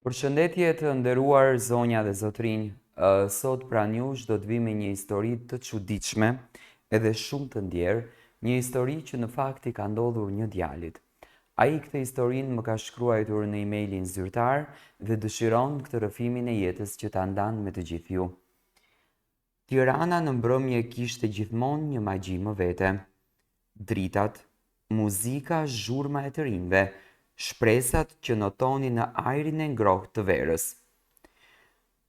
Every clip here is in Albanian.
Përshëndetje të nderuar zonja dhe zotrinj, sot pranë jush do të vi me një histori të çuditshme edhe shumë të ndjerë, një histori që në fakt i ka ndodhur një djalit. Ai këtë historinë më ka shkruar në emailin zyrtar dhe dëshiron këtë rrëfimin e jetës që ta ndan me të gjithë ju. Tirana në mbrëmje kishte gjithmonë një magji më vete. Dritat, muzika, zhurma e të rinjve, shpresat që notonin në ajrin e ngrohtë të verës.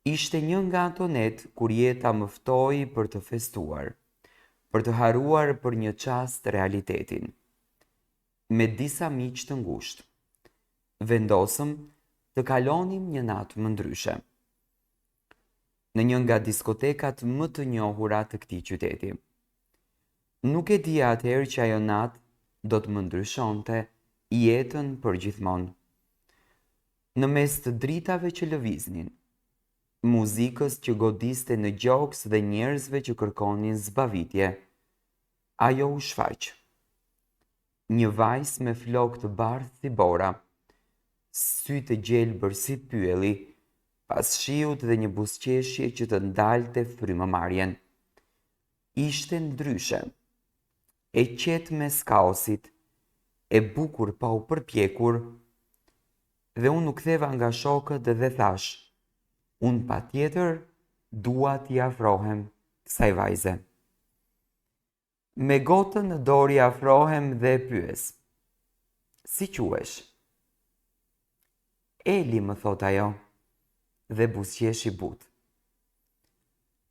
Ishte një nga ato net kur jeta më ftoi për të festuar, për të haruar për një çast realitetin. Me disa miq të ngushtë, vendosëm të kalonim një natë më ndryshe në një nga diskotekat më të njohura të këtij qyteti. Nuk e dija atëherë që ajo natë do të më ndryshonte jetën për gjithmonë. Në mes të dritave që lëviznin, muzikës që godiste në gjoks dhe njerëzve që kërkonin zbavitje, ajo u shfaq. Një vajzë me flokë të bardhë si bora, sy të gjelbër si pyelli, pas shiut dhe një buzëqeshje që të ndalte frymëmarrjen. Ishte ndryshe, e qetë mes kaosit, e bukur pa u përpjekur, dhe unë u ktheva nga shokët dhe thash, unë patjetër dua t'i afrohem kësaj vajze. Me gotën në dorë i afrohem dhe pyes, si quhesh? Eli, më thot ajo, dhe buzëqeshi but.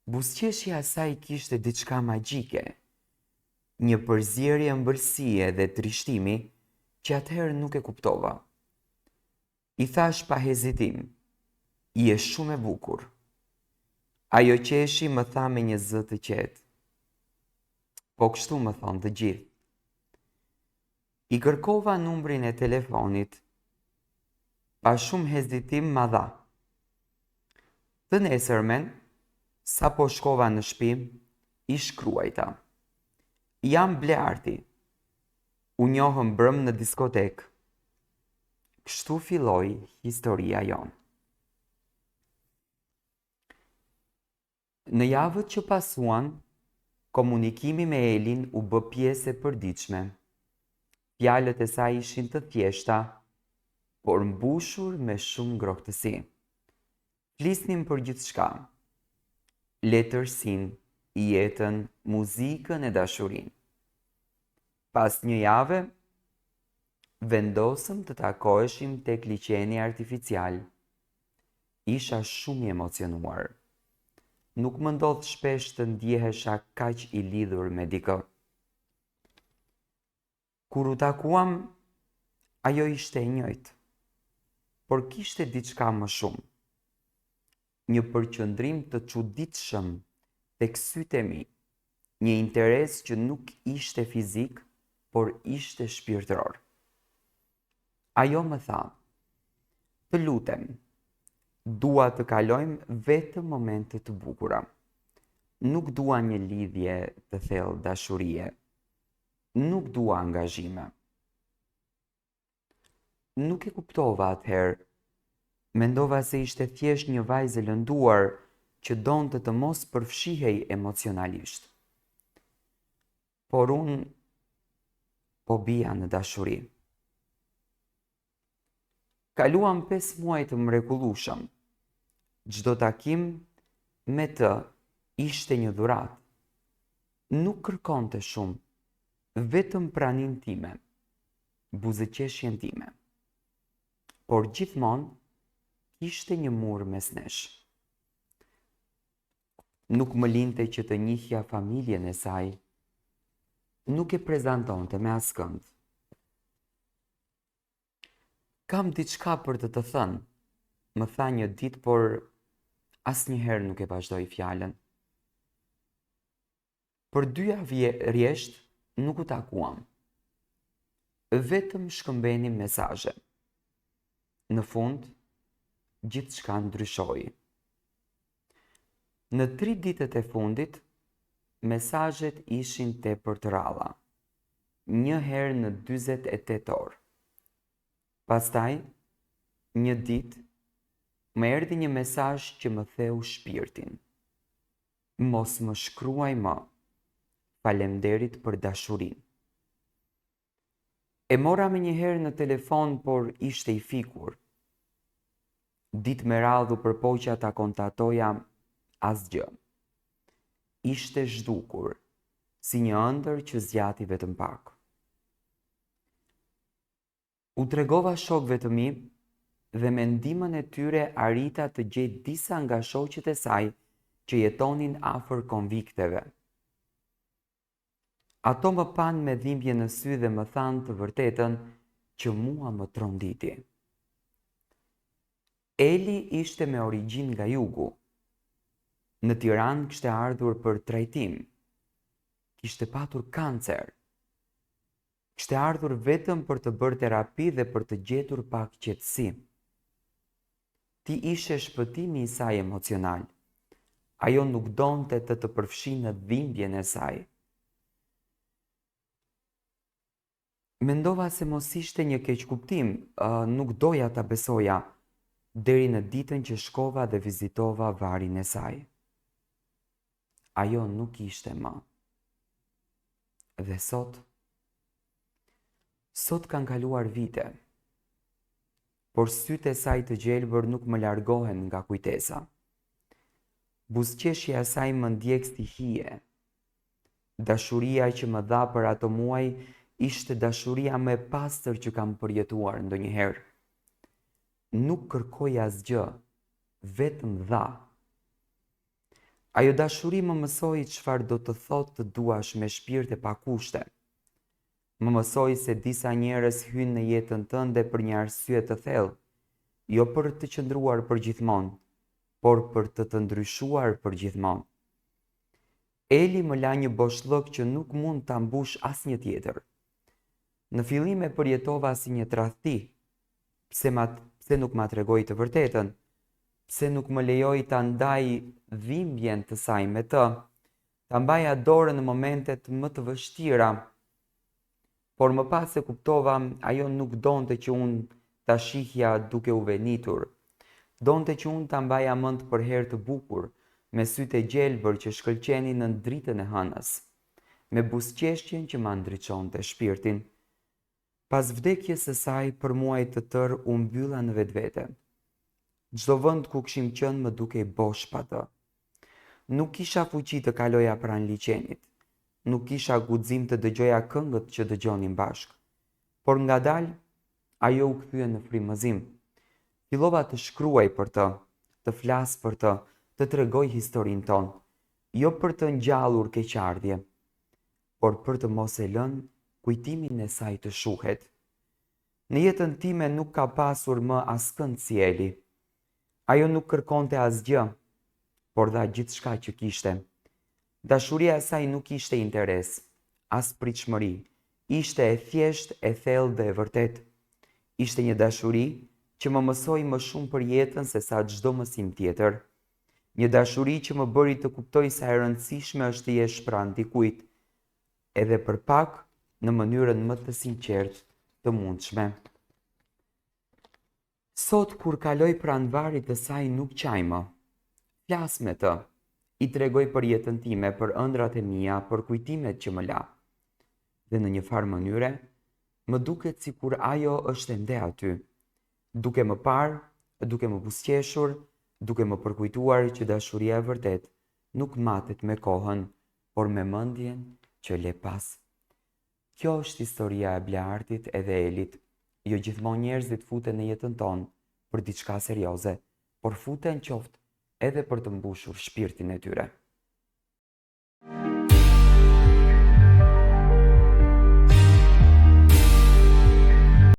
Buzëqeshja e saj kishte diçka magjike, një përzierje ëmbëlsie dhe trishtimi që atëherë nuk e kuptova. I thash pa hezitim, je shumë e bukur. Ajo qeshi më tha me një zë të qetë. Po kështu më thonë të gjithë. I kërkova numrin e telefonit. Pa shumë hezitim ma dha. Të nesërmen, sa po shkova në shtëpi, i shkruajta. Jam Blearti. U njohëm brëm në diskotekë. Kështu filloi historia jonë. Në javët që pasuan, komunikimi me Elin u bë pjesë e përditshme. Fjalët e saj ishin të thjeshta, por mbushur me shumë ngrohtësi. Flisnim për gjithçka. Letërsinë, jetën, muzikën e dashurinë. Pas një jave, vendosëm të takoheshim tek liçeni artificial. Isha shumë i emocionuar. Nuk më ndodh shpesh të ndjehesha kaq i lidhur me dikë. Kur u takuam, ajo ishte e njëjtë, por kishte diçka më shumë. Një përqëndrim të çuditshëm tek sytë e mi, një interes që nuk ishte fizik, por ishte shpirtëror. Ajo më tha, të lutem, dua të kalojmë vetëm momente të bukura. Nuk dua një lidhje të thellë dashurie. Nuk dua angazhime. Nuk e kuptova atëherë. Mendova se ishte thjesht një vajzë e lënduar që donte të mos përfshihej emocionalisht. Por unë po bija në dashuri. Kaluam 5 muaj të mrekullueshëm. Çdo takim me të ishte një dhuratë. Nuk kërkonte shumë, vetëm praninë time, buzëqeshjen time. Por gjithmonë ishte një mur mes nesh. Nuk më linte që të njihja familjen e saj. Nuk e prezantonte me askënd. Kam diçka për të thënë, më tha një ditë, por asnjëherë nuk e vazhdoi fjalën. Për 2 javë rresht nuk u takuam. Vetëm shkëmbenim mesazhe. Në fund, gjithçka ndryshoi. Në 3 ditët e fundit, mesazhet ishin tepër të rralla. Një herë në 48 orë. Pastaj, një ditë, më erdhi një mesazh që më theu shpirtin. Mos më shkruaj më. Faleminderit për dashurinë. E mora me njëherë në telefon, por ishte i fikur. Ditë me radhë u përpoqja ta kontatoja, asgjë. Ishte zhdukur, si një ëndër që zgjati vetëm pak. U tregova shokëve të mi dhe me ndihmën e tyre arrita të gjej disa nga shoqet e saj që jetonin afër konvikteve. Ato më pan me dhimbje në sy dhe më thanë të vërtetën që mua më tronditi. Eli ishte me origjinë nga jugu. Në Tiranë kishte ardhur për trajtim. Kishte patur kancer. Kishte ardhur vetëm për të bërë terapi dhe për të gjetur pak qetësi. Ti ishe shpëtimi i saj emocional. Ajo nuk donte të përfshinë në dhimbjen e saj. Mendova se mos ishte një keqkuptim, nuk doja ta besoja, deri në ditën që shkova dhe vizitova varin e saj. Ajo nuk ishte më. Dhe sot kanë kaluar vite, por sytë e saj të gjelbër nuk më largohen nga kujtesa. Buzëqeshja e saj më ndjek stihie. Dashuria që më dha për ato muaj ishte dashuria më e pastër që kam përjetuar ndonjëherë. Nuk kërkoj asgjë, vetëm dha. Ajo dashuri më mësoi çfarë do të thotë të duash me shpirt e pakushte. Më mësoi se disa njerëz hyjnë në jetën tënde për një arsye të thellë, jo për të qëndruar përgjithmonë, por për të ndryshuar përgjithmonë. Eli më la një boshllëk që nuk mund ta mbush asnjë tjetër. Në fillim e përjetova si një tradhti. Pse nuk ma tregoi të vërtetën? Pse nuk më lejoi ta ndaj dhimbjen të saj me të? Ta mbaja dorën në momentet më të vështira. Por më pas e kuptova, ajo nuk donte që unë ta shihja duke u venitur. Donte që unë ta mbaja mend për herë të bukur, me sytë e gjelbër që shkëlqenin në dritën e hënës, me buzëqeshjen që ma ndriçonte shpirtin. Pas vdekjes së saj, për muaj të tërë u mbylla në vetvete. Çdo vend ku kishim qenë më dukej bosh pa të. Nuk kisha fuqi të kaloja pranë liçenit. Nuk kisha guxim të dëgjoja këngët që dëgjonim bashkë. Por ngadalë, ajo u kthye në frymëzim. Fillova të shkruaj për të flas për të tregoj historinë tonë, jo për të ngjallur keqardhje, por për të mos e lënë kujtimin e saj të shuhet. Në jetën time nuk ka pasur më askënd si Eli. Ajo nuk kërkonte asgjë, por dha gjithçka që kishte. Dashuria e saj nuk ishte interes, as pritshmëri. Ishte e thjesht, e thellë dhe e vërtet. Ishte një dashuri që më mësoi më shumë për jetën se sa çdo mësim tjetër. Një dashuri që më bëri të kuptoj sa e rëndësishme është të jesh pranë dikujt, edhe për pak në mënyrën më të sinqertë të mundshme. Sot kur kaloj pranë varit të saj nuk qaj më. Flas me të, i tregoj për jetën time, për ëndrat e mia, për kujtimet që më la. Dhe në një farë mënyre, më duket sikur ajo është ende aty, duke më parë, duke më buzëqeshur, duke më përkujtuar që dashuria e vërtet nuk matet me kohën, por me mendjen që le pas. Kjo është historia e Bleartit edhe Elit. Jo gjithmonë njerëzit futen në jetën tonë për diçka serioze, por futen qoftë edhe për të mbushur shpirtin e tyre.